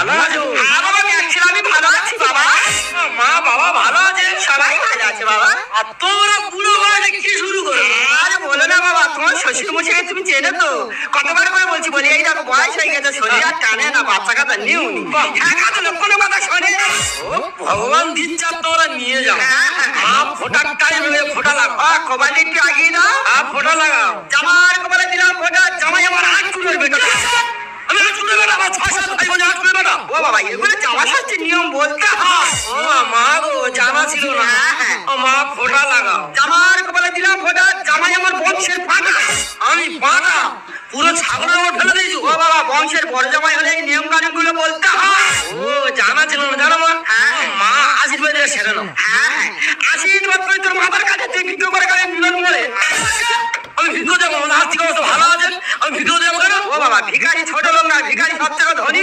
ভালো আছো? হ্যাঁ বাবা, দেখছিলাম আমি ভালো আছি বাবা। মা বাবা ভালো আছে? সবাই ভালো আছে বাবা। আর তোমরা বুড়ো বয়সে কি শুরু করো? আরে বলো না বাবা, তোমার শ্বশুর মশাই তুমি চেনো তো? কতবার করে বলছি, বলি এই দেখো বয়স হয়ে গেছে, শরীর আর টানে না, বাচ্চা কাচ্চা নিউ হ্যাঁ কাজে লক্ষণের কথা শোনে। ও ভগবান দিচ্ছে আর তোমরা নিয়ে যাও। মা ফোটার টাইম হলে ফোটা লাগাও। কবালি একটু আগিয়ে দাও। ফোটা লাগাও। জামার কপালে দিলাম ফোঁটা, জামাই আমার হাত চুলের বেটা। আমি হাত তুলে বেটা, আমার 6-7 ভাই বোন হাত তুলে বেটা। ও বাবা, এগুলো জামা ষষ্ঠীর নিয়ম বলতে হয়। ও মা গো, জানা ছিল না। ও মা ফোটা লাগাও। জামার কপালে দিলাম ফোঁটা, জামাই আমার বংশের ফাঁকা। আমি পাটা পুরো ছাগলের ওপর ফেলে দিয়েছি। ও বাবা, বংশের বড় জামাই হলে এই নিয়ম কানুন গুলো বলতে হয়। ও জানা ছিল না, জানো মা? হ্যাঁ। মা আশীর্বাদ দিয়ে সেরে নাও। হ্যাঁ, আশীর্বাদ করে তোর মাথার কাছে তুই ভিক্ষা করে খাবে মিলন বলে। আমি ভিক্ষু যাবো, আমাদের আর্থিক অবস্থা ভালো আছে, আমি ভিক্ষু যাবো কেন? ও বাবা, ভিখারি ছোট লোক না, ভিখারি সব থেকে ধনী।